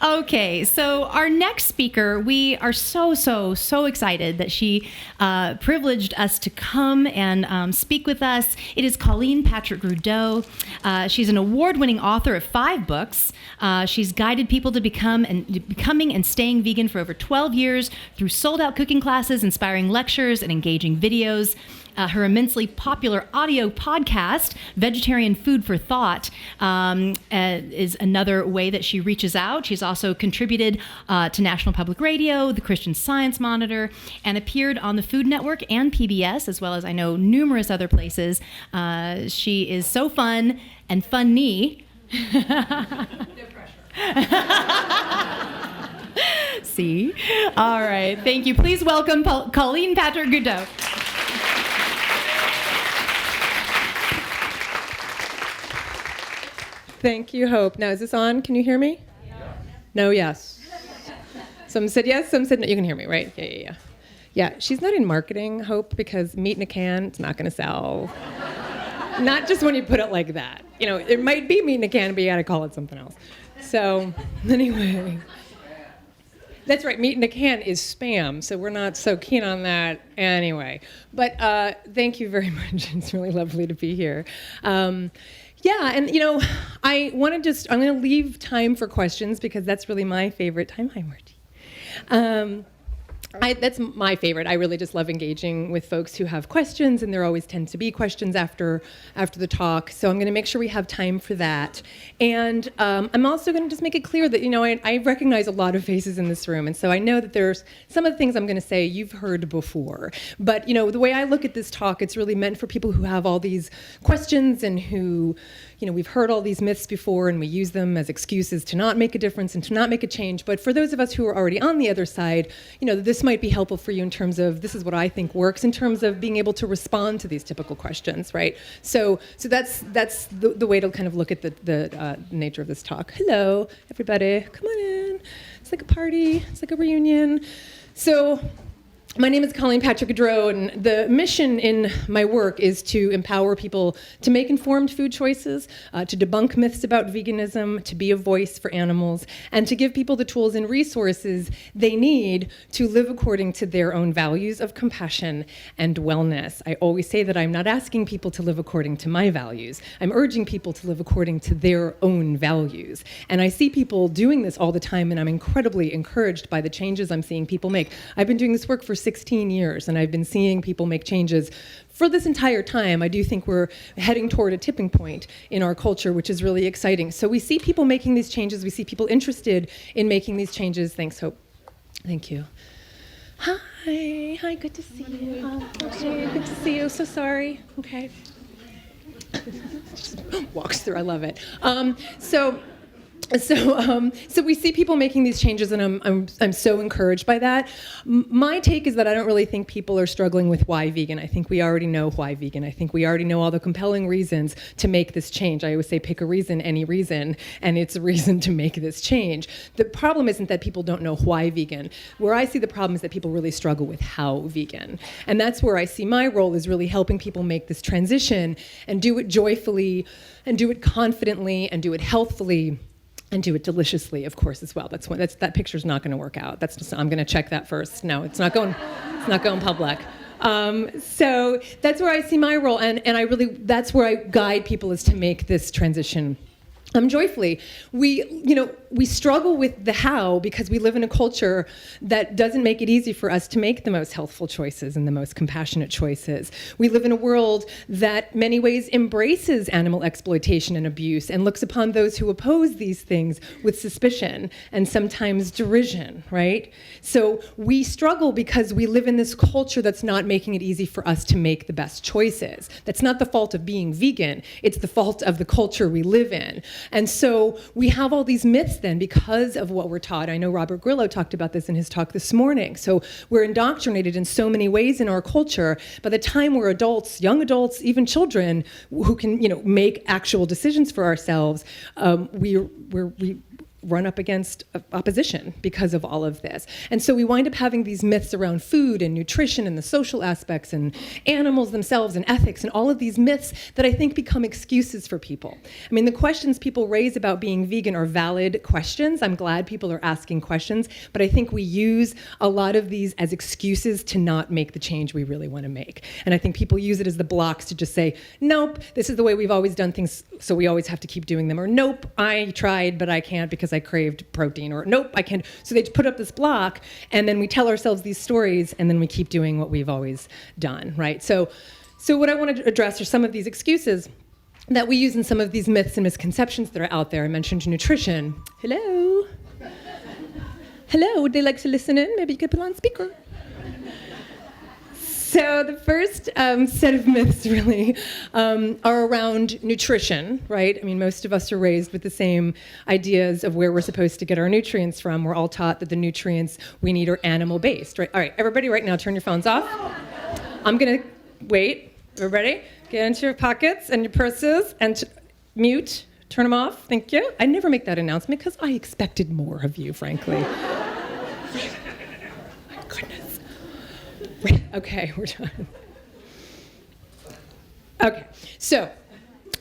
Okay, so our next speaker, we are so excited that she privileged us to come and speak with us. It is Colleen Patrick-Goudreau. She's an award-winning author of 5 books. She's guided people to becoming and staying vegan for over 12 years through sold-out cooking classes, inspiring lectures, and engaging videos. Her immensely popular audio podcast, Vegetarian Food for Thought, is another way that she reaches out. She's also contributed to National Public Radio, the Christian Science Monitor, and appeared on the Food Network and PBS, as well as I know numerous other places. She is so fun and funny. No pressure. See? All right. Thank you. Please welcome Colleen Patrick-Goudreau. Thank you, Hope. Now, is this on? Can you hear me? Yeah. No, yes. Some said yes, some said no. You can hear me, right? Yeah. Yeah, she's not in marketing, Hope, because meat in a can, it's not going to sell. Not just when you put it like that. You know, it might be meat in a can, but you got to call it something else. So, anyway. That's right, meat in a can is spam, so we're not so keen on that anyway. But thank you very much. It's really lovely to be here. Yeah, and I'm going to leave time for questions because that's really my favorite time. Hi, Marty. That's my favorite. I really just love engaging with folks who have questions, and there always tend to be questions after the talk. So I'm going to make sure we have time for that. And I'm also going to just make it clear that I recognize a lot of faces in this room, and so I know that there's some of the things I'm going to say you've heard before. But the way I look at this talk, it's really meant for people who have all these questions and who we've heard all these myths before, and we use them as excuses to not make a difference and to not make a change. But for those of us who are already on the other side, this might be helpful for you in terms of this is what I think works in terms of being able to respond to these typical questions, right? So that's the way to kind of look at the nature of this talk. Hello, everybody. Come on in. It's like a party. It's like a reunion. So my name is Colleen Patrick-Goudreau, and the mission in my work is to empower people to make informed food choices, to debunk myths about veganism, to be a voice for animals, and to give people the tools and resources they need to live according to their own values of compassion and wellness. I always say that I'm not asking people to live according to my values. I'm urging people to live according to their own values. And I see people doing this all the time, and I'm incredibly encouraged by the changes I'm seeing people make. I've been doing this work for 16 years, and I've been seeing people make changes for this entire time. I do think we're heading toward a tipping point in our culture, which is really exciting. So we see people making these changes. We see people interested in making these changes. Thanks, Hope. Thank you. Hi, good to see you. Okay, good to see you. So sorry. Okay. Just walks through. I love it. So we see people making these changes, and I'm so encouraged by that. My take is that I don't really think people are struggling with why vegan. I think we already know why vegan. I think we already know all the compelling reasons to make this change. I always say pick a reason, any reason, and it's a reason to make this change. The problem isn't that people don't know why vegan. Where I see the problem is that people really struggle with how vegan. And that's where I see my role is really helping people make this transition and do it joyfully and do it confidently and do it healthfully. And do it deliciously, of course, as well. That picture's not going to work out. I'm going to check that first. No, it's not going public. So that's where I see my role, and that's where I guide people is to make this transition joyfully. We struggle with the how because we live in a culture that doesn't make it easy for us to make the most healthful choices and the most compassionate choices. We live in a world that many ways embraces animal exploitation and abuse and looks upon those who oppose these things with suspicion and sometimes derision, right? So we struggle because we live in this culture that's not making it easy for us to make the best choices. That's not the fault of being vegan. It's the fault of the culture we live in. And so we have all these myths then because of what we're taught. I know Robert Grillo talked about this in his talk this morning. So we're indoctrinated in so many ways in our culture. By the time we're adults, young adults, even children who can make actual decisions for ourselves, we run up against opposition because of all of this. And so we wind up having these myths around food and nutrition and the social aspects and animals themselves and ethics and all of these myths that I think become excuses for people. I mean, the questions people raise about being vegan are valid questions. I'm glad people are asking questions, but I think we use a lot of these as excuses to not make the change we really want to make. And I think people use it as the blocks to just say, nope, this is the way we've always done things, so we always have to keep doing them. Or nope, I tried, but I can't because I craved protein. Or nope, I can't. So they put up this block, and then we tell ourselves these stories, and then we keep doing what we've always done, right? So what I want to address are some of these excuses that we use in some of these myths and misconceptions that are out there. I mentioned nutrition. Hello? Hello, would they like to listen in? Maybe you could put on speaker. So the first set of myths really are around nutrition, right? I mean, most of us are raised with the same ideas of where we're supposed to get our nutrients from. We're all taught that the nutrients we need are animal-based, right? All right, everybody right now turn your phones off. I'm gonna wait. Everybody, get into your pockets and your purses and mute. Turn them off. Thank you. I never make that announcement because I expected more of you, frankly. My goodness. Okay, we're done. Okay, so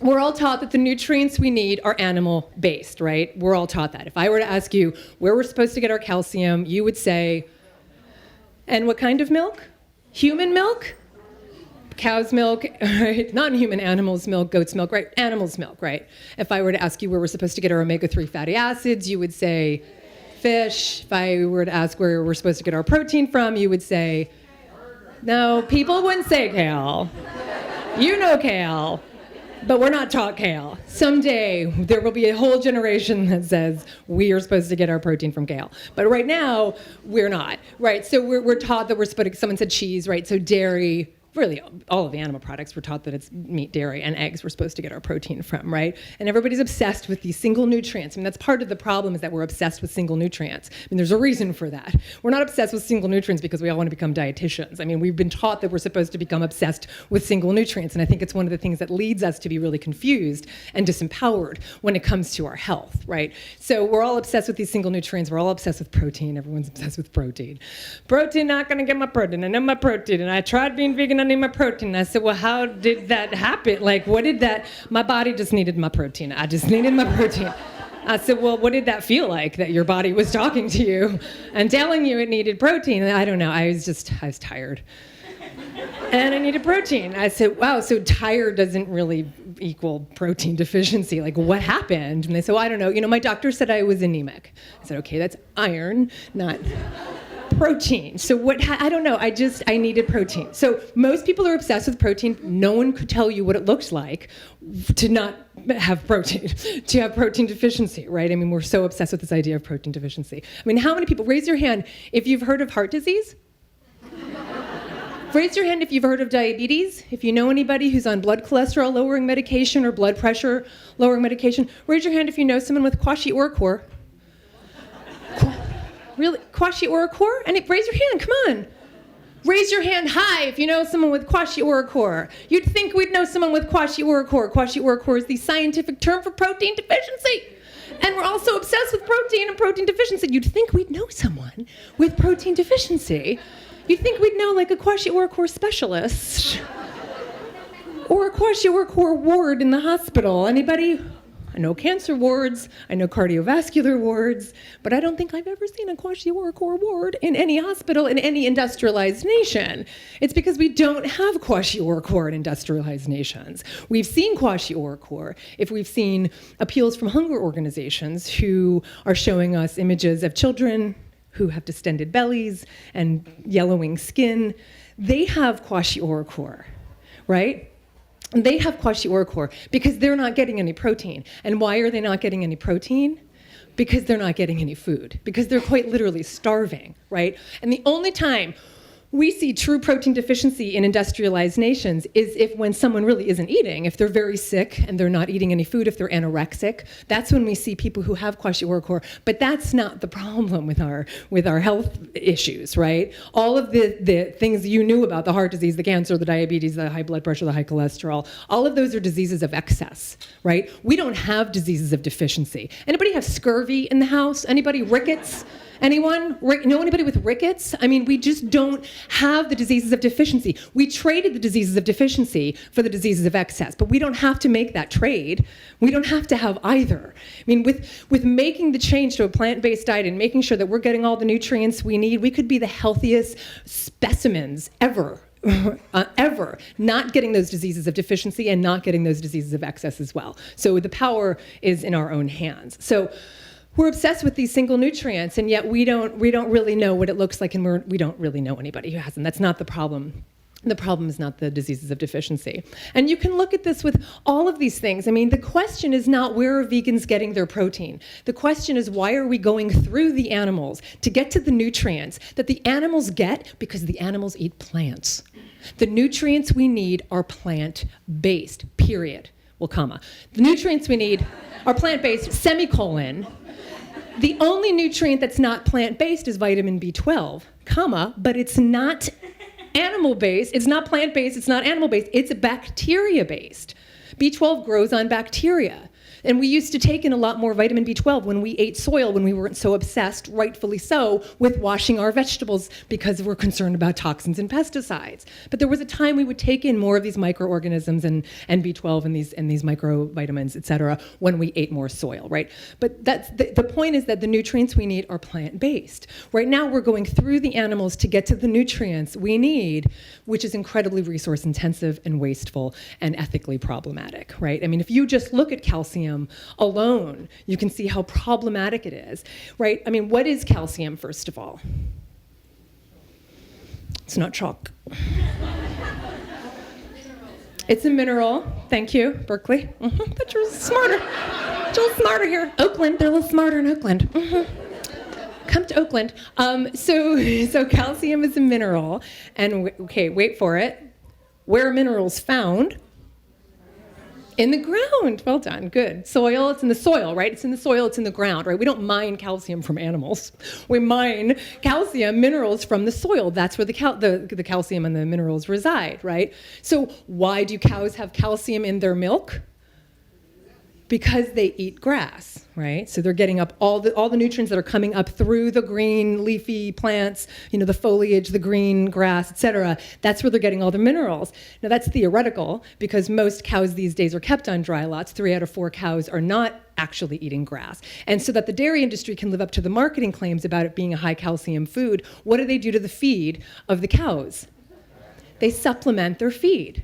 we're all taught that the nutrients we need are animal-based, right? We're all taught that. If I were to ask you where we're supposed to get our calcium, you would say, and what kind of milk? Human milk? Cow's milk, right? Non-human animals' milk, goat's milk, right? Animals' milk, right? If I were to ask you where we're supposed to get our omega-3 fatty acids, you would say fish. If I were to ask where we're supposed to get our protein from, you would say, no, people wouldn't say kale. You know kale, but we're not taught kale. Someday, there will be a whole generation that says we are supposed to get our protein from kale. But right now, we're not, right? So we're taught that we're supposed to, someone said cheese, right? So dairy, really all of the animal products, we're taught that it's meat, dairy, and eggs we're supposed to get our protein from, right? And everybody's obsessed with these single nutrients. I mean, that's part of the problem, is that we're obsessed with single nutrients. I mean, there's a reason for that. We're not obsessed with single nutrients because we all want to become dietitians. I mean, we've been taught that we're supposed to become obsessed with single nutrients, and I think it's one of the things that leads us to be really confused and disempowered when it comes to our health, right? So we're all obsessed with these single nutrients. We're all obsessed with protein. Everyone's obsessed with protein. Protein, not going to get my protein. I know my protein, and I tried being vegan, I need my protein. And I said, well, how did that happen? Like, what did that, my body just needed my protein. I just needed my protein. I said, well, what did that feel like, that your body was talking to you and telling you it needed protein? And I don't know, I was tired. And I needed protein. I said, wow, so tired doesn't really equal protein deficiency. Like, what happened? And they said, well, I don't know. You know, my doctor said I was anemic. I said, okay, that's iron, not protein. So I don't know, I needed protein. So most people are obsessed with protein. No one could tell you what it looks like to not have protein, to have protein deficiency, right? I mean, we're so obsessed with this idea of protein deficiency. I mean, how many people, raise your hand if you've heard of heart disease? Raise your hand if you've heard of diabetes. If you know anybody who's on blood cholesterol lowering medication or blood pressure lowering medication. Raise your hand if you know someone with kwashiorkor. Really? Kwashiorkor? And raise your hand, come on. Raise your hand high if you know someone with kwashiorkor. You'd think we'd know someone with kwashiorkor. Kwashiorkor is the scientific term for protein deficiency. And we're also obsessed with protein and protein deficiency. You'd think we'd know someone with protein deficiency. You'd think we'd know like a kwashiorkor specialist or a kwashiorkor ward in the hospital. Anybody? I know cancer wards, I know cardiovascular wards, but I don't think I've ever seen a kwashiorkor ward in any hospital in any industrialized nation. It's because we don't have kwashiorkor in industrialized nations. We've seen kwashiorkor if we've seen appeals from hunger organizations who are showing us images of children who have distended bellies and yellowing skin. They have kwashiorkor, right? They have kwashiorkor because they're not getting any protein. And why are they not getting any protein? Because they're not getting any food. Because they're quite literally starving, right? And the only time we see true protein deficiency in industrialized nations is if when someone really isn't eating, if they're very sick and they're not eating any food, if they're anorexic, that's when we see people who have kwashiorkor. But that's not the problem with our health issues, right? All of the things you knew about, the heart disease, the cancer, the diabetes, the high blood pressure, the high cholesterol, all of those are diseases of excess, right? We don't have diseases of deficiency. Anybody have scurvy in the house? Anybody rickets? Anyone? Know anybody with rickets? I mean, we just don't have the diseases of deficiency. We traded the diseases of deficiency for the diseases of excess, but we don't have to make that trade. We don't have to have either. I mean, with making the change to a plant-based diet and making sure that we're getting all the nutrients we need, we could be the healthiest specimens ever. Ever not getting those diseases of deficiency and not getting those diseases of excess as well. So the power is in our own hands. So we're obsessed with these single nutrients, and yet we don't really know what it looks like, and we don't really know anybody who hasn't. That's not the problem. The problem is not the diseases of deficiency. And you can look at this with all of these things. I mean, the question is not where are vegans getting their protein? The question is why are we going through the animals to get to the nutrients that the animals get because the animals eat plants. The nutrients we need are plant-based, period. Well, comma. The nutrients we need are plant-based, semicolon. The only nutrient that's not plant-based is vitamin B12, comma, but it's not animal-based, it's not plant-based, it's not animal-based, it's bacteria-based. B12 grows on bacteria. And we used to take in a lot more vitamin B12 when we ate soil, when we weren't so obsessed, rightfully so, with washing our vegetables because we're concerned about toxins and pesticides. But there was a time we would take in more of these microorganisms and B12 and these microvitamins, et cetera, when we ate more soil, right? But that's the point is that the nutrients we need are plant-based. Right now we're going through the animals to get to the nutrients we need, which is incredibly resource intensive and wasteful and ethically problematic, right? I mean, if you just look at calcium alone, you can see how problematic it is, right? I mean, what is calcium, first of all? It's not chalk. It's a mineral. Thank you, Berkeley. But you're smarter. A little smarter here. Oakland, they're a little smarter in Oakland. Come to Oakland. So calcium is a mineral, and okay, wait for it. Where are minerals found? In the ground. Well done. Good. Soil, it's in the soil, right? It's in the soil, it's in the ground, right? We don't mine calcium from animals. We mine calcium minerals from the soil. That's where the calcium and the minerals reside, right? So why do cows have calcium in their milk? Because they eat grass, right? So they're getting up all the nutrients that are coming up through the green leafy plants, the foliage, the green grass, et cetera. That's where they're getting all the minerals. Now that's theoretical because most cows these days are kept on dry lots. 3 out of 4 cows are not actually eating grass. And so that the dairy industry can live up to the marketing claims about it being a high calcium food, what do they do to the feed of the cows? They supplement their feed.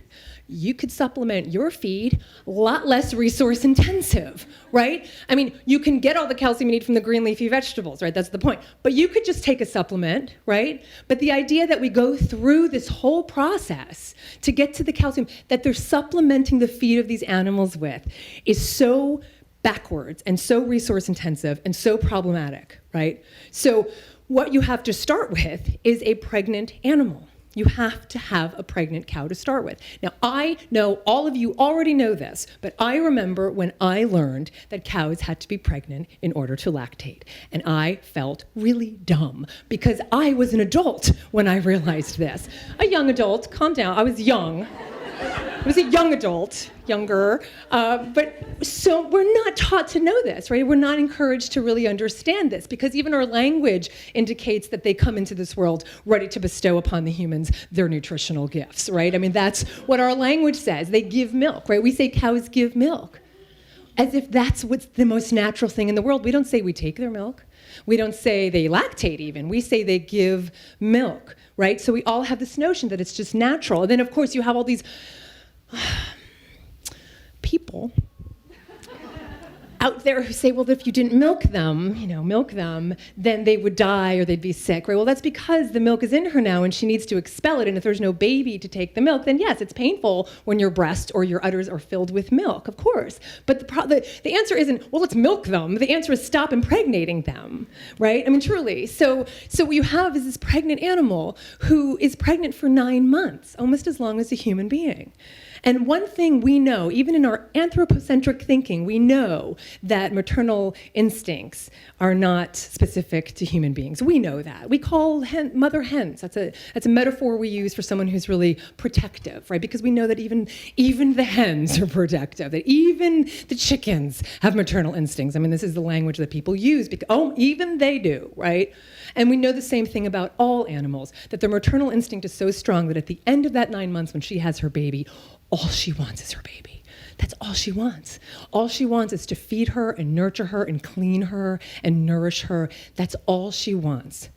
You could supplement your feed a lot less resource intensive, right? I mean, you can get all the calcium you need from the green leafy vegetables, right? That's the point. But you could just take a supplement, right? But the idea that we go through this whole process to get to the calcium that they're supplementing the feed of these animals with is so backwards and so resource intensive and so problematic, right? So what you have to start with is a pregnant animal. You have to have a pregnant cow to start with. Now, I know all of you already know this, but I remember when I learned that cows had to be pregnant in order to lactate. And I felt really dumb because I was an adult when I realized this. A young adult, calm down, I was young. I was a young adult, younger, but so we're not taught to know this, right? We're not encouraged to really understand this because even our language indicates that they come into this world ready to bestow upon the humans their nutritional gifts, right? I mean, that's what our language says. They give milk, right? We say cows give milk as if that's what's the most natural thing in the world. We don't say we take their milk. We don't say they lactate even. We say they give milk, right? So we all have this notion that it's just natural. And then, of course, you have all these people out there who say, well, if you didn't milk them, then they would die or they'd be sick, right? Well, that's because the milk is in her now and she needs to expel it. And if there's no baby to take the milk, then yes, it's painful when your breast or your udders are filled with milk, of course. But the answer isn't, well, let's milk them. The answer is stop impregnating them, right? I mean, truly. So what you have is this pregnant animal who is pregnant for 9 months, almost as long as a human being. And one thing we know, even in our anthropocentric thinking, we know that maternal instincts are not specific to human beings. We know that. We call mother hens. That's a metaphor we use for someone who's really protective, right? Because we know that even the hens are protective, that even the chickens have maternal instincts. I mean, this is the language that people use, because, even they do, right? And we know the same thing about all animals, that their maternal instinct is so strong that at the end of that 9 months when she has her baby, all she wants is her baby. That's all she wants. All she wants is to feed her and nurture her and clean her and nourish her. That's all she wants.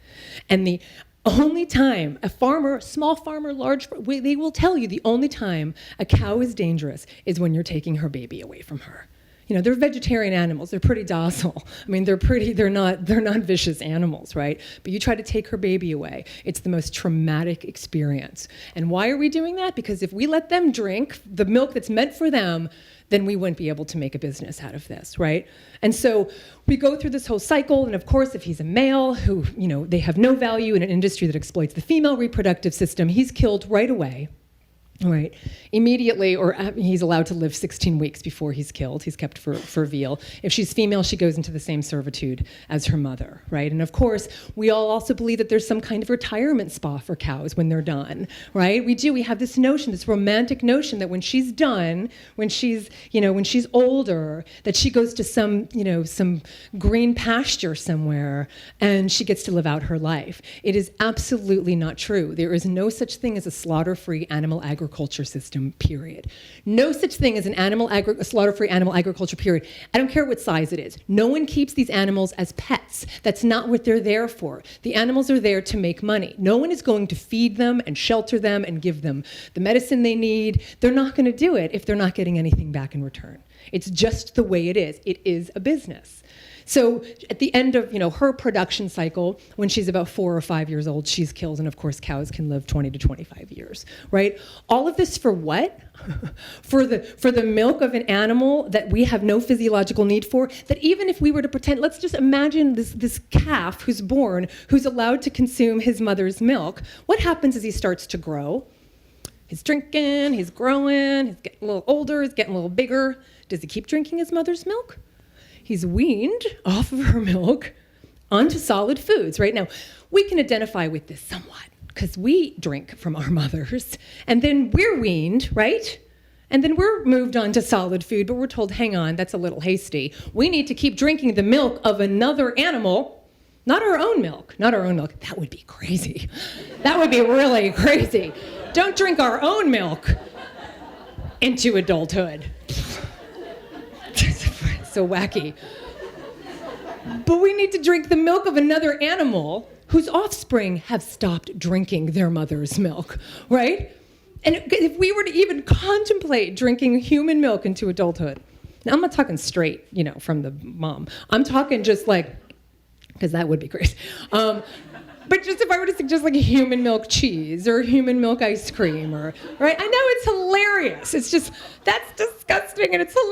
And the only time a farmer, small farmer, large, they will tell you the only time a cow is dangerous is when you're taking her baby away from her. They're vegetarian animals. They're pretty docile. I mean, they're not vicious animals, right? But you try to take her baby away. It's the most traumatic experience. And why are we doing that? Because if we let them drink the milk that's meant for them, then we wouldn't be able to make a business out of this, right? And so we go through this whole cycle, and of course, if he's a male who, they have no value in an industry that exploits the female reproductive system, he's killed right away. Right, immediately, or he's allowed to live 16 weeks before he's killed. He's kept for veal. If she's female, she goes into the same servitude as her mother, right? And of course, we all also believe that there's some kind of retirement spa for cows when they're done, right? We have this notion, this romantic notion that when she's done, when she's older, that she goes to some green pasture somewhere and she gets to live out her life. It is absolutely not true. There is no such thing as a slaughter-free animal agriculture system, period. No such thing as a slaughter-free animal agriculture, period. I don't care what size it is. No one keeps these animals as pets. That's not what they're there for. The animals are there to make money. No one is going to feed them and shelter them and give them the medicine they need. They're not going to do it if they're not getting anything back in return. It's just the way it is. It is a business. So at the end of her production cycle, when she's about 4 or 5 years old, she's killed, and of course cows can live 20 to 25 years, right? All of this for what? for the milk of an animal that we have no physiological need for, that even if we were to pretend, let's just imagine this calf who's born, who's allowed to consume his mother's milk. What happens as he starts to grow? He's drinking, he's growing, he's getting a little older, he's getting a little bigger. Does he keep drinking his mother's milk? He's weaned off of her milk onto solid foods. Right now, we can identify with this somewhat because we drink from our mothers and then we're weaned, right? And then we're moved on to solid food, but we're told, hang on, that's a little hasty. We need to keep drinking the milk of another animal, not our own milk, not our own milk. That would be crazy. That would be really crazy. Don't drink our own milk into adulthood. So wacky. But we need to drink the milk of another animal whose offspring have stopped drinking their mother's milk, right? And if we were to even contemplate drinking human milk into adulthood, now I'm not talking straight, from the mom. I'm talking just because that would be great. But just if I were to suggest human milk cheese or human milk ice cream right? I know it's hilarious. It's just, that's disgusting and that's so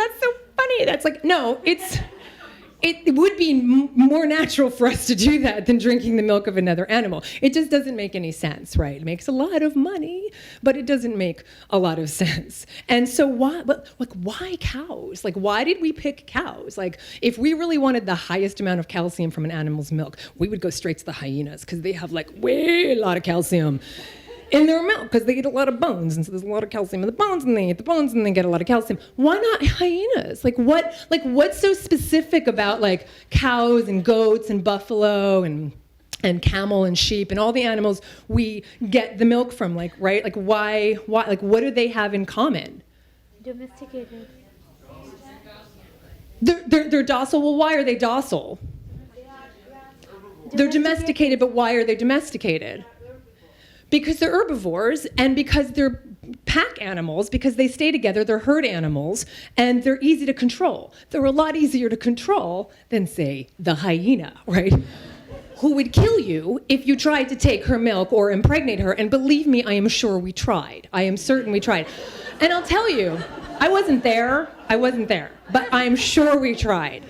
funny. That's no, it would be more natural for us to do that than drinking the milk of another animal. It just doesn't make any sense, right? It makes a lot of money, but it doesn't make a lot of sense. And so why cows? Why did we pick cows? If we really wanted the highest amount of calcium from an animal's milk, we would go straight to the hyenas because they have way a lot of calcium in their milk because they eat a lot of bones, and so there's a lot of calcium in the bones, and they eat the bones, and they get a lot of calcium. Why not hyenas? What's so specific about cows and goats and buffalo and camel and sheep and all the animals we get the milk from? Right? Why? What do they have in common? Domesticated. They're docile. Well, why are they docile? They're domesticated, but why are they domesticated? Because they're herbivores and because they're pack animals because they stay together, they're herd animals, and they're easy to control. They're a lot easier to control than, say, the hyena, right? Who would kill you if you tried to take her milk or impregnate her. And believe me, I am sure we tried. I am certain we tried. And I'll tell you, I wasn't there, but I'm sure we tried.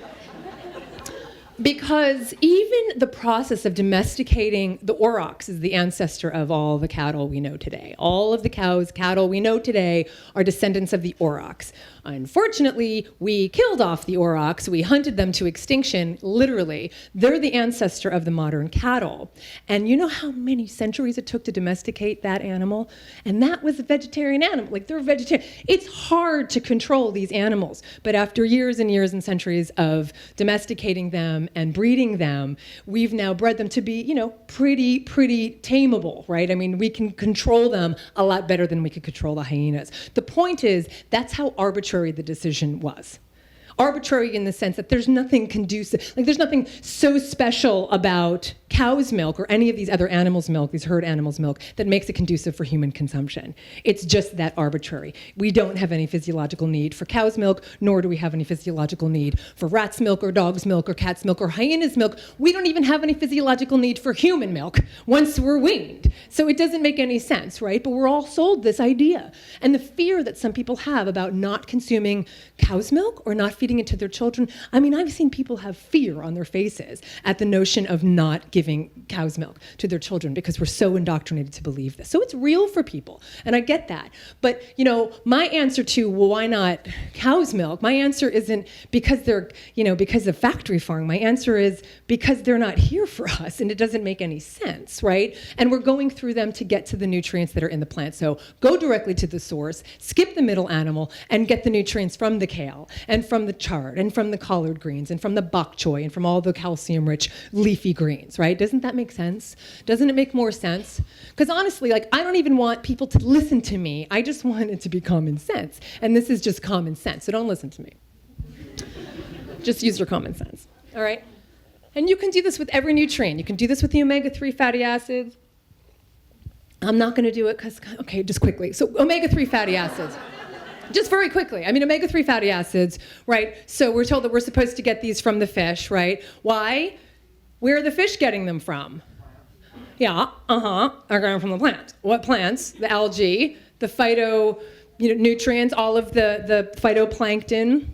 Because even the process of domesticating the aurochs is the ancestor of all the cattle we know today. All of the cattle we know today are descendants of the aurochs. Unfortunately, we killed off the aurochs. We hunted them to extinction, literally. They're the ancestor of the modern cattle. And you know how many centuries it took to domesticate that animal? And that was a vegetarian animal. Like, they're vegetarian. It's hard to control these animals. But after years and years and centuries of domesticating them and breeding them, we've now bred them to be, pretty tameable, right? I mean, we can control them a lot better than we could control the hyenas. The point is, that's how arbitrary the decision was. Arbitrary in the sense that there's nothing conducive, like there's nothing so special about cow's milk or any of these other animals' milk, these herd animals' milk, that makes it conducive for human consumption. It's just that arbitrary. We don't have any physiological need for cow's milk, nor do we have any physiological need for rat's milk or dog's milk or cat's milk or hyena's milk. We don't even have any physiological need for human milk once we're weaned. So it doesn't make any sense, right? But we're all sold this idea. And the fear that some people have about not consuming cow's milk or not feeding it to their children, I mean, I've seen people have fear on their faces at the notion of not giving cow's milk to their children because we're so indoctrinated to believe this. So it's real for people, and I get that. But, my answer to, well, why not cow's milk? My answer isn't because they're, because of factory farming. My answer is because they're not here for us, and it doesn't make any sense, right? And we're going through them to get to the nutrients that are in the plant. So go directly to the source, skip the middle animal, and get the nutrients from the kale, and from the chard, and from the collard greens, and from the bok choy, and from all the calcium-rich leafy greens, right? Doesn't that make sense? Doesn't it make more sense? Because honestly, I don't even want people to listen to me. I just want it to be common sense. And this is just common sense, so don't listen to me. Just use your common sense, all right? And you can do this with every nutrient. You can do this with the omega-3 fatty acids. I'm not going to do it because, okay, just quickly. So omega-3 fatty acids. Just very quickly. I mean, omega-3 fatty acids, right? So we're told that we're supposed to get these from the fish, right? Why? Where are the fish getting them from? Yeah, are going from the plants. What plants? The algae, the phyto, nutrients, all of the phytoplankton.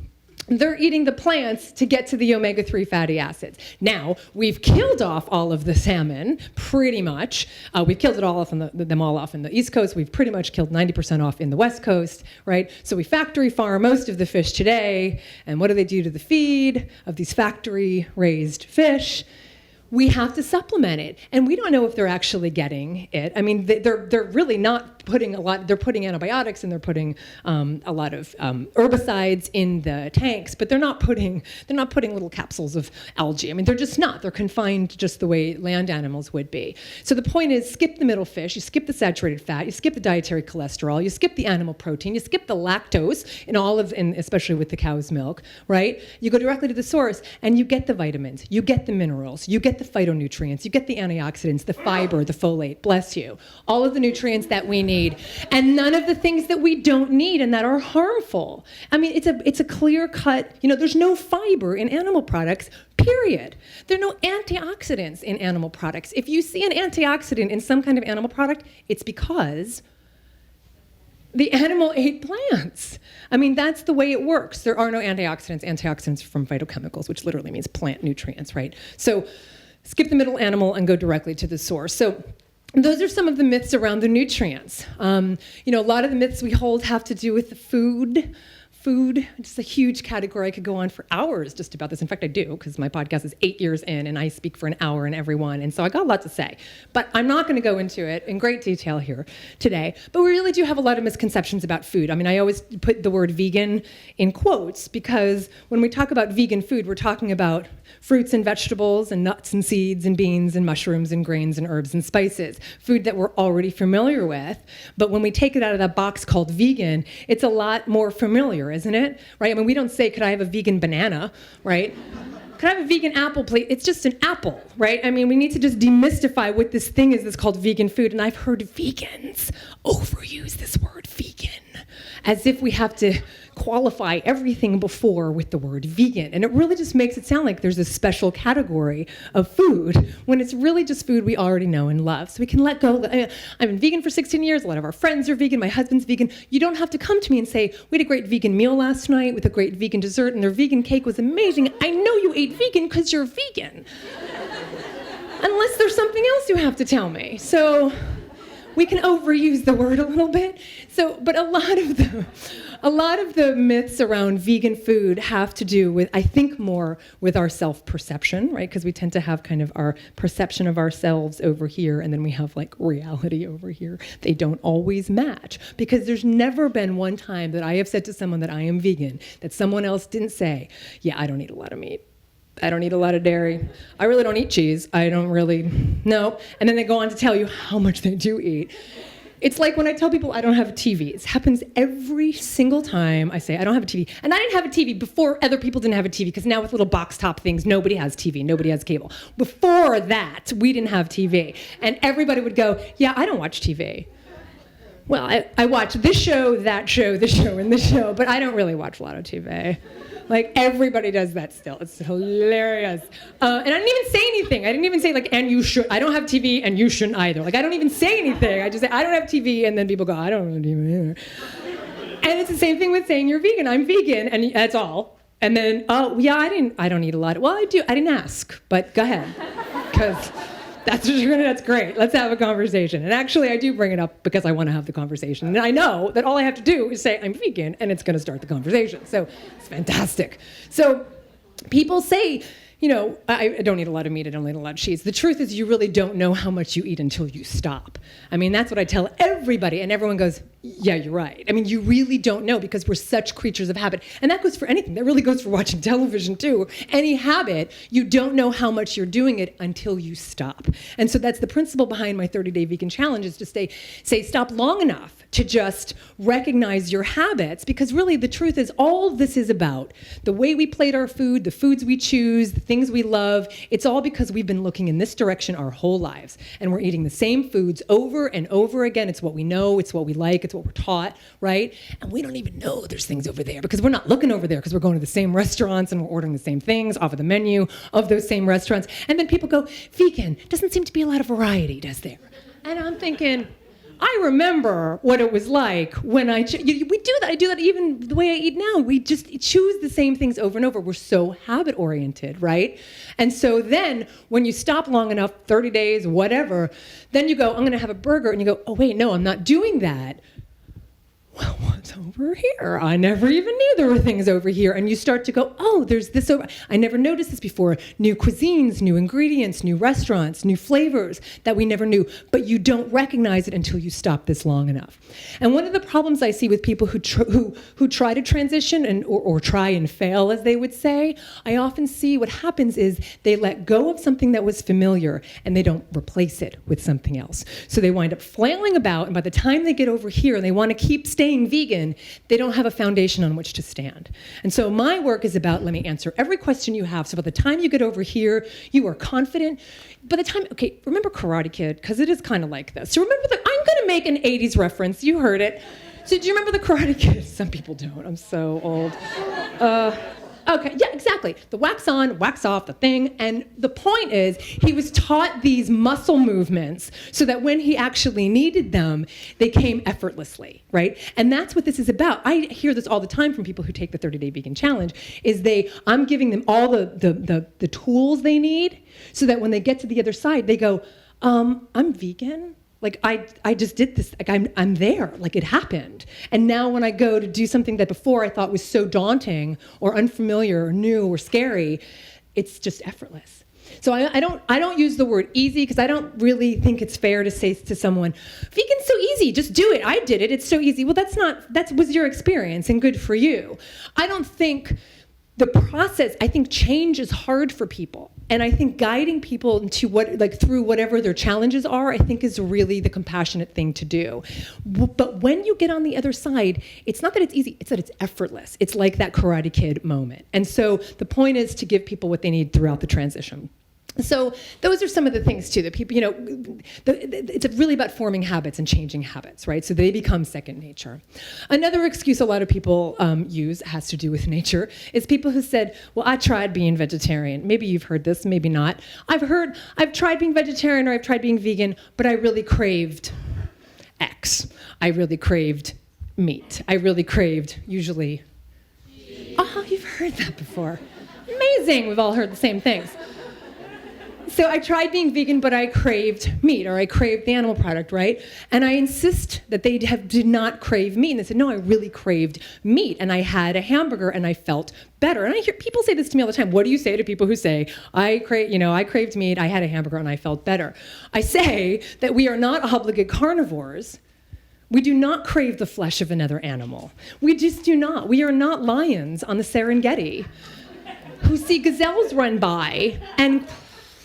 They're eating the plants to get to the omega-3 fatty acids. Now, we've killed off all of the salmon, pretty much. We've killed it all off them all off in the East Coast. We've pretty much killed 90% off in the West Coast, right? So we factory farm most of the fish today. And what do they do to the feed of these factory-raised fish? We have to supplement it. And we don't know if they're actually getting it. I mean, they're really not putting a lot, they're putting antibiotics and they're putting a lot of herbicides in the tanks, but they're not putting little capsules of algae. I mean, they're just not. They're confined just the way land animals would be. So the point is, skip the middle fish, you skip the saturated fat, you skip the dietary cholesterol, you skip the animal protein, you skip the lactose especially with the cow's milk, right? You go directly to the source and you get the vitamins, you get the minerals, you get the phytonutrients, you get the antioxidants, the fiber, the folate, bless you. All of the nutrients that we need. And none of the things that we don't need and that are harmful. I mean, it's a clear cut, there's no fiber in animal products, period. There are no antioxidants in animal products. If you see an antioxidant in some kind of animal product, it's because the animal ate plants. I mean, that's the way it works. There are no antioxidants. Antioxidants are from phytochemicals, which literally means plant nutrients, right? So skip the middle animal and go directly to the source. So those are some of the myths around the nutrients. A lot of the myths we hold have to do with the food. Food, it's a huge category. I could go on for hours just about this. In fact, I do, because my podcast is 8 years in, and I speak for an hour in every one, and so I got a lot to say. But I'm not going to go into it in great detail here today. But we really do have a lot of misconceptions about food. I mean, I always put the word vegan in quotes, because when we talk about vegan food, we're talking about fruits and vegetables and nuts and seeds and beans and mushrooms and grains and herbs and spices, food that we're already familiar with. But when we take it out of that box called vegan, it's a lot more familiar, isn't it? Right? I mean, we don't say, could I have a vegan banana, right? could I have a vegan apple, please? It's just an apple, right? I mean, we need to just demystify what this thing is that's called vegan food. And I've heard vegans overuse this word vegan as if we have to qualify everything before with the word vegan. And it really just makes it sound like there's a special category of food when it's really just food we already know and love. So we can let go. I've been vegan for 16 years. A lot of our friends are vegan. My husband's vegan. You don't have to come to me and say, we had a great vegan meal last night with a great vegan dessert and their vegan cake was amazing. I know you ate vegan because you're vegan. Unless there's something else you have to tell me. So we can overuse the word a little bit. But a lot of the myths around vegan food have to do with, I think, more with our self-perception, right? Because we tend to have kind of our perception of ourselves over here, and then we have like reality over here. They don't always match, because there's never been one time that I have said to someone that I am vegan that someone else didn't say, yeah, I don't eat a lot of meat. I don't eat a lot of dairy. I really don't eat cheese. I don't really, no. And then they go on to tell you how much they do eat. It's like when I tell people I don't have a TV. It happens every single time I say I don't have a TV. And I didn't have a TV before other people didn't have a TV, because now with little box top things, nobody has TV, nobody has cable. Before that, we didn't have TV. And everybody would go, yeah, I don't watch TV. Well, I watch this show, that show, this show, and this show, but I don't really watch a lot of TV. Like, everybody does that still. It's hilarious. And I didn't even say anything. I didn't even say, like, and you should. I don't have TV, and you shouldn't either. Like, I don't even say anything. I just say, I don't have TV, and then people go, I don't have TV either. And it's the same thing with saying you're vegan. I'm vegan, and that's all. And then, oh, yeah, I don't eat a lot. Well, I do. I didn't ask, but go ahead. Because that's great. Let's have a conversation. And actually, I do bring it up because I want to have the conversation. And I know that all I have to do is say I'm vegan, and it's going to start the conversation. So it's fantastic. So people say, you know, I don't eat a lot of meat, I don't eat a lot of cheese. The truth is you really don't know how much you eat until you stop. I mean, that's what I tell everybody, and everyone goes, yeah, you're right. I mean, you really don't know, because we're such creatures of habit. And that goes for anything. That really goes for watching television too. Any habit, you don't know how much you're doing it until you stop. And so that's the principle behind my 30-day vegan challenge, is to say stop long enough to just recognize your habits, because really the truth is all this is about, the way we plate our food, the foods we choose, the things we love, it's all because we've been looking in this direction our whole lives. And we're eating the same foods over and over again. It's what we know, it's what we like, it's what we're taught, right? And we don't even know there's things over there, because we're not looking over there, because we're going to the same restaurants and we're ordering the same things off of the menu of those same restaurants. And then people go, vegan, doesn't seem to be a lot of variety, does there? And I'm thinking, I remember what it was like when we do that. I do that even the way I eat now. We just choose the same things over and over. We're so habit-oriented, right? And so then when you stop long enough, 30 days, whatever, then you go, I'm going to have a burger. And you go, oh, wait, no, I'm not doing that. Well, what's over here? I never even knew there were things over here. And you start to go, oh, there's this over. I never noticed this before. New cuisines, new ingredients, new restaurants, new flavors that we never knew. But you don't recognize it until you stop this long enough. And one of the problems I see with people who try to transition or try and fail, as they would say, I often see what happens is they let go of something that was familiar and they don't replace it with something else. So they wind up flailing about, and by the time they get over here and they want to keep staying vegan, they don't have a foundation on which to stand. And so my work is about, let me answer every question you have. So by the time you get over here, you are confident. By the time, okay, remember Karate Kid? Because it is kind of like this. So remember I'm going to make an 80s reference. You heard it. So do you remember the Karate Kid? Some people don't. I'm so old. Okay, yeah, exactly. The wax on, wax off, the thing. And the point is, he was taught these muscle movements so that when he actually needed them, they came effortlessly, right? And that's what this is about. I hear this all the time from people who take the 30-day vegan challenge, is I'm giving them all the tools they need so that when they get to the other side, they go, I'm vegan? Like, I just did this, like, I'm there, like, it happened. And now when I go to do something that before I thought was so daunting or unfamiliar or new or scary, it's just effortless. So I don't use the word easy, because I don't really think it's fair to say to someone, vegan's so easy, just do it. I did it, it's so easy. Well, that was your experience and good for you. I don't think the process, I think change is hard for people. And I think guiding people into through whatever their challenges are, I think is really the compassionate thing to do. But when you get on the other side, it's not that it's easy, it's that it's effortless. It's like that Karate Kid moment. And so the point is to give people what they need throughout the transition. So those are some of the things too that people, it's really about forming habits and changing habits, right? So they become second nature. Another excuse a lot of people use has to do with nature is people who said, well, I tried being vegetarian. Maybe you've heard this, maybe not. I've tried being vegetarian or I've tried being vegan, but I really craved X. I really craved meat. I really craved usually, oh, you've heard that before. Amazing, we've all heard the same things. So I tried being vegan, but I craved meat, or I craved the animal product, right? And I insist that they did not crave meat. And they said, no, I really craved meat. And I had a hamburger, and I felt better. And I hear people say this to me all the time. What do you say to people who say, I craved meat, I had a hamburger, and I felt better? I say that we are not obligate carnivores. We do not crave the flesh of another animal. We just do not. We are not lions on the Serengeti who see gazelles run by and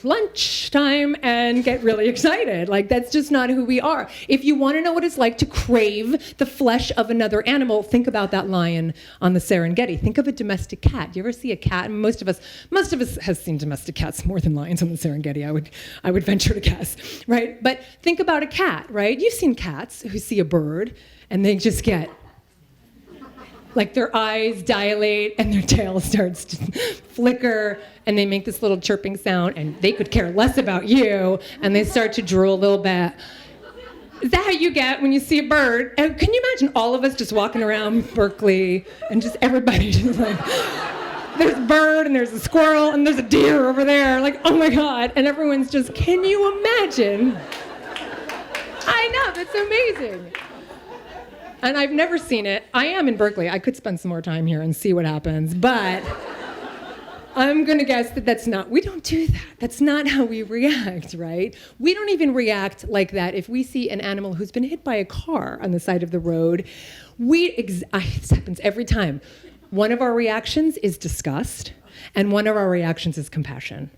lunchtime and get really excited. Like, that's just not who we are. If you want to know what it's like to crave the flesh of another animal, think about that lion on the Serengeti. Think of a domestic cat. Do you ever see a cat? And most of us has seen domestic cats more than lions on the Serengeti, I would venture to guess, right? But think about a cat, right? You've seen cats who see a bird and they just get, like, their eyes dilate and their tail starts to flicker and they make this little chirping sound and they could care less about you and they start to drool a little bit. Is that how you get when you see a bird? And can you imagine all of us just walking around Berkeley and just everybody just like, there's a bird and there's a squirrel and there's a deer over there, like, oh my God. And everyone's just, can you imagine? I know, that's amazing. And I've never seen it. I am in Berkeley. I could spend some more time here and see what happens, but I'm gonna guess that we don't do that. That's not how we react, right? We don't even react like that if we see an animal who's been hit by a car on the side of the road. This happens every time. One of our reactions is disgust, and one of our reactions is compassion.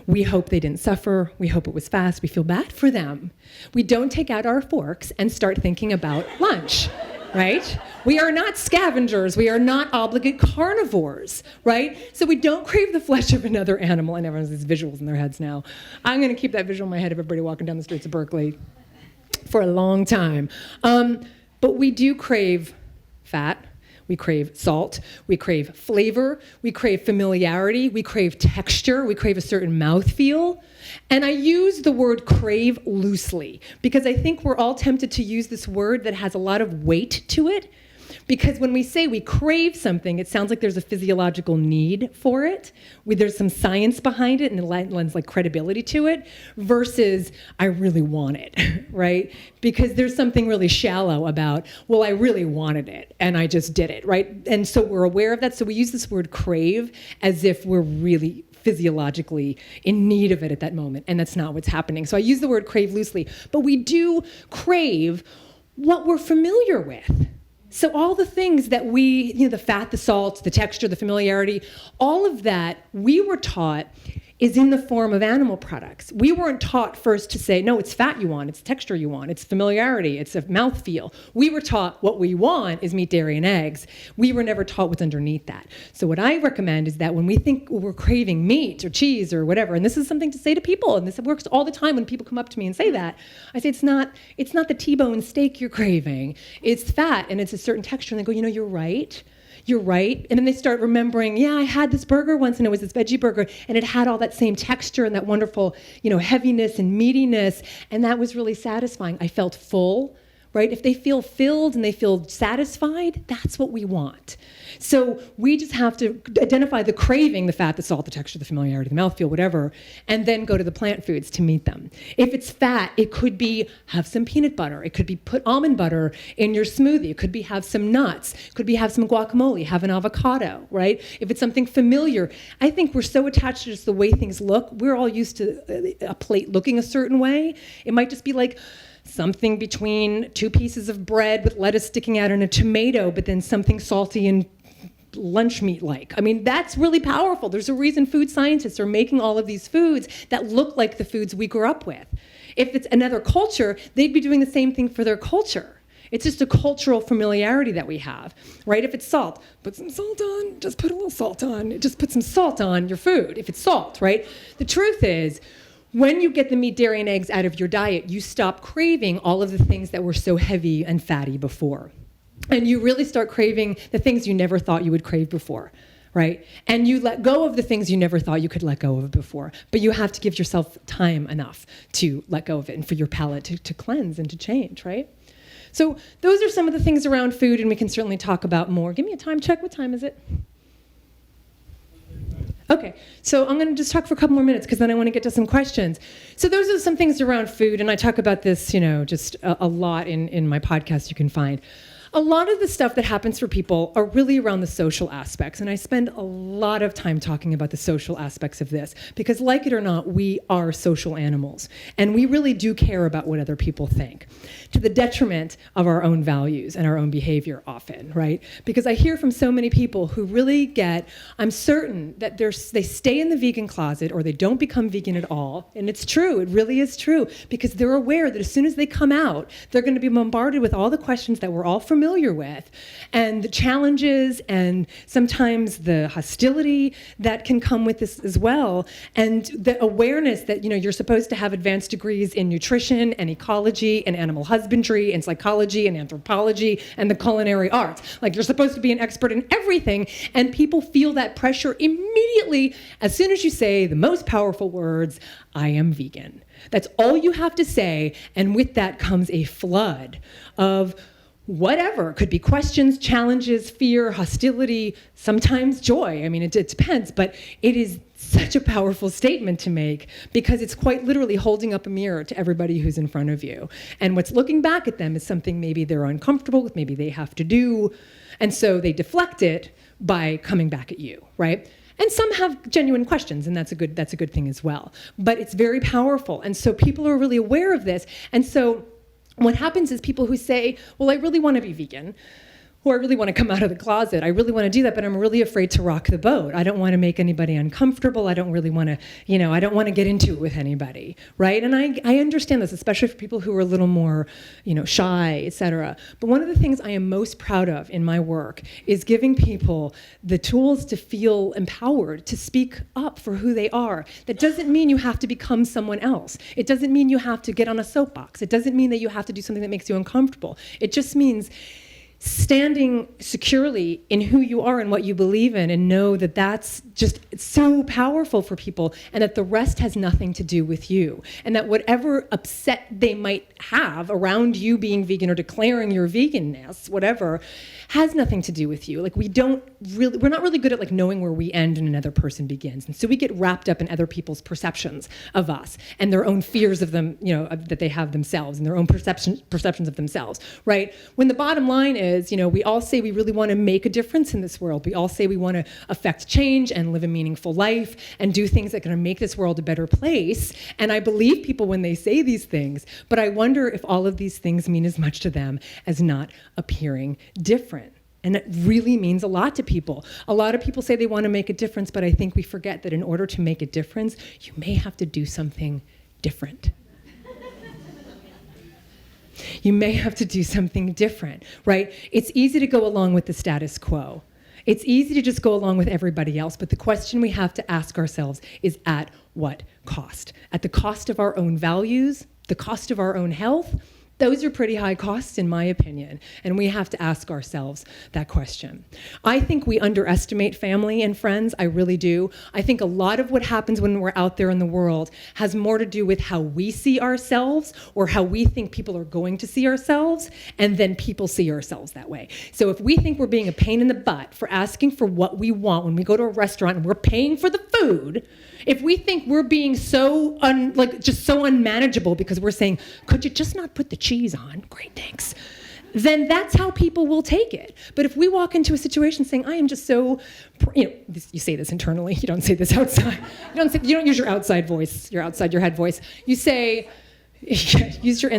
We hope they didn't suffer. We hope it was fast. We feel bad for them. We don't take out our forks and start thinking about lunch, right? We are not scavengers. We are not obligate carnivores, right? So we don't crave the flesh of another animal. And everyone has these visuals in their heads now. I'm going to keep that visual in my head of everybody walking down the streets of Berkeley for a long time. But we do crave fat. We crave salt, we crave flavor, we crave familiarity, we crave texture, we crave a certain mouthfeel. And I use the word crave loosely because I think we're all tempted to use this word that has a lot of weight to it. Because when we say we crave something, it sounds like there's a physiological need for it. There's some science behind it and it lends like credibility to it versus I really want it, right? Because there's something really shallow about, well, I really wanted it and I just did it, right? And so we're aware of that. So we use this word crave as if we're really physiologically in need of it at that moment. And that's not what's happening. So I use the word crave loosely, but we do crave what we're familiar with. So all the things that the fat, the salt, the texture, the familiarity, all of that we were taught is in the form of animal products. We weren't taught first to say, no, it's fat you want, it's texture you want, it's familiarity, it's a mouthfeel. We were taught what we want is meat, dairy, and eggs. We were never taught what's underneath that. So what I recommend is that when we think we're craving meat or cheese or whatever, and this is something to say to people, and this works all the time when people come up to me and say that, I say it's not the T-bone steak you're craving, it's fat and it's a certain texture, and they go, you're right. You're right. And then they start remembering, yeah, I had this burger once and it was this veggie burger and it had all that same texture and that wonderful, heaviness and meatiness. And that was really satisfying. I felt full, right? If they feel filled and they feel satisfied, that's what we want. So we just have to identify the craving, the fat, the salt, the texture, the familiarity, the mouthfeel, whatever, and then go to the plant foods to meet them. If it's fat, it could be have some peanut butter. It could be put almond butter in your smoothie. It could be have some nuts. It could be have some guacamole, have an avocado, right? If it's something familiar, I think we're so attached to just the way things look. We're all used to a plate looking a certain way. It might just be like something between two pieces of bread with lettuce sticking out and a tomato, but then something salty and lunch meat like? I mean, that's really powerful. There's a reason food scientists are making all of these foods that look like the foods we grew up with. If it's another culture, they'd be doing the same thing for their culture. It's just a cultural familiarity that we have, right? If it's salt, put some salt on, just put a little salt on. Just put some salt on your food, if it's salt, right? The truth is, when you get the meat, dairy, and eggs out of your diet, you stop craving all of the things that were so heavy and fatty before. And you really start craving the things you never thought you would crave before, right? And you let go of the things you never thought you could let go of before. But you have to give yourself time enough to let go of it and for your palate to cleanse and to change, right? So those are some of the things around food, and we can certainly talk about more. Give me a time check. What time is it? Okay, so I'm going to just talk for a couple more minutes because then I want to get to some questions. So those are some things around food, and I talk about this, just a lot in my podcast you can find. A lot of the stuff that happens for people are really around the social aspects, and I spend a lot of time talking about the social aspects of this because, like it or not, we are social animals, and we really do care about what other people think, to the detriment of our own values and our own behavior often, right? Because I hear from so many people who really I'm certain that they stay in the vegan closet or they don't become vegan at all, and it's true, it really is true, because they're aware that as soon as they come out, they're going to be bombarded with all the questions that we're all familiar with, and the challenges and sometimes the hostility that can come with this as well, and the awareness that you're supposed to have advanced degrees in nutrition and ecology and animal husbandry and psychology and anthropology and the culinary arts. Like, you're supposed to be an expert in everything, and people feel that pressure immediately as soon as you say the most powerful words, I am vegan. That's all you have to say, and with that comes a flood of whatever. It could be questions, challenges, fear, hostility, sometimes joy. I mean, it depends, but it is such a powerful statement to make because it's quite literally holding up a mirror to everybody who's in front of you. And what's looking back at them is something maybe they're uncomfortable with, maybe they have to do, and so they deflect it by coming back at you, right? And some have genuine questions, and that's a good thing as well. But it's very powerful, and so people are really aware of this, and so what happens is people who say, well, I really want to be vegan, or I really want to come out of the closet. I really want to do that, but I'm really afraid to rock the boat. I don't want to make anybody uncomfortable. I don't really want to, I don't want to get into it with anybody, right? And I understand this, especially for people who are a little more, shy, et cetera. But one of the things I am most proud of in my work is giving people the tools to feel empowered, to speak up for who they are. That doesn't mean you have to become someone else. It doesn't mean you have to get on a soapbox. It doesn't mean that you have to do something that makes you uncomfortable. It just means standing securely in who you are and what you believe in, and know that that's just so powerful for people, and that the rest has nothing to do with you, and that whatever upset they might have around you being vegan or declaring your veganness, whatever, has nothing to do with you. Like, we're not really good at knowing where we end and another person begins, and so we get wrapped up in other people's perceptions of us and their own fears of them, that they have themselves, and their own perceptions of themselves, right? When the bottom line is, we all say we really want to make a difference in this world. We all say we want to affect change and live a meaningful life and do things that are going to make this world a better place. And I believe people when they say these things, but I wonder if all of these things mean as much to them as not appearing different. And it really means a lot to people. A lot of people say they want to make a difference, but I think we forget that in order to make a difference, you may have to do something different. You may have to do something different, right? It's easy to go along with the status quo. It's easy to just go along with everybody else, but the question we have to ask ourselves is, at what cost? At the cost of our own values, the cost of our own health? Those are pretty high costs, in my opinion, and we have to ask ourselves that question. I think we underestimate family and friends, I really do. I think a lot of what happens when we're out there in the world has more to do with how we see ourselves, or how we think people are going to see ourselves, and then people see ourselves that way. So if we think we're being a pain in the butt for asking for what we want when we go to a restaurant and we're paying for the food, if we think we're being so just so unmanageable because we're saying, could you just not put the cheese on? Great, thanks. Then that's how people will take it. But if we walk into a situation saying, I am just so, you say this internally, you don't say this outside. You don't use your outside voice, your outside your head voice. You say, use your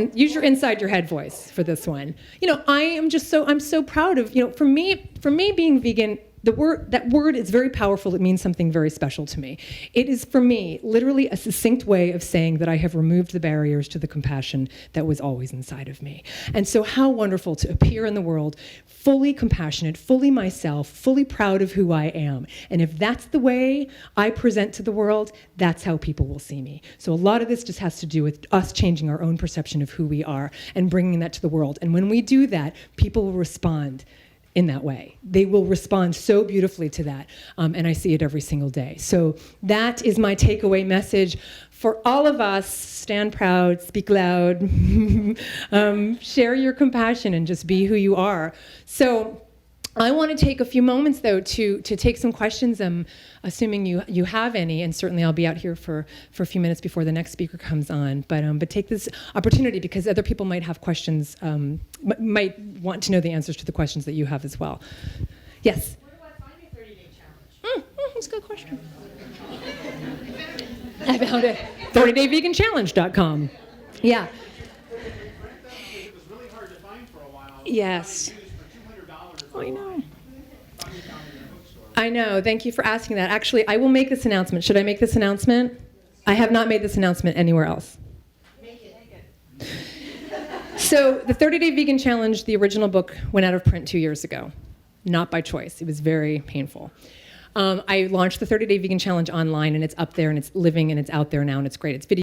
inside your head voice for this one. I'm so proud of, for me being vegan that word is very powerful. It means something very special to me. It is, for me, literally a succinct way of saying that I have removed the barriers to the compassion that was always inside of me. And so how wonderful to appear in the world fully compassionate, fully myself, fully proud of who I am. And if that's the way I present to the world, that's how people will see me. So a lot of this just has to do with us changing our own perception of who we are and bringing that to the world. And when we do that, people will respond in that way. They will respond so beautifully to that, and I see it every single day. So that is my takeaway message for all of us. Stand proud, speak loud, share your compassion, and just be who you are. So I want to take a few moments, though, to take some questions, assuming you have any, and certainly I'll be out here for a few minutes before the next speaker comes on. But take this opportunity because other people might have questions, might want to know the answers to the questions that you have as well. Yes? Where do I find your 30-day challenge? That's a good question. I found it. 30dayveganchallenge.com. Yeah. It was really hard to find for a while. Yes. I know. I know. Thank you for asking that. Actually, I will make this announcement. Should I make this announcement? I have not made this announcement anywhere else. Make it. So the 30-Day Vegan Challenge, the original book, went out of print 2 years ago. Not by choice. It was very painful. I launched the 30-Day Vegan Challenge online, and it's up there, and it's living, and it's out there now, and it's great. It's video.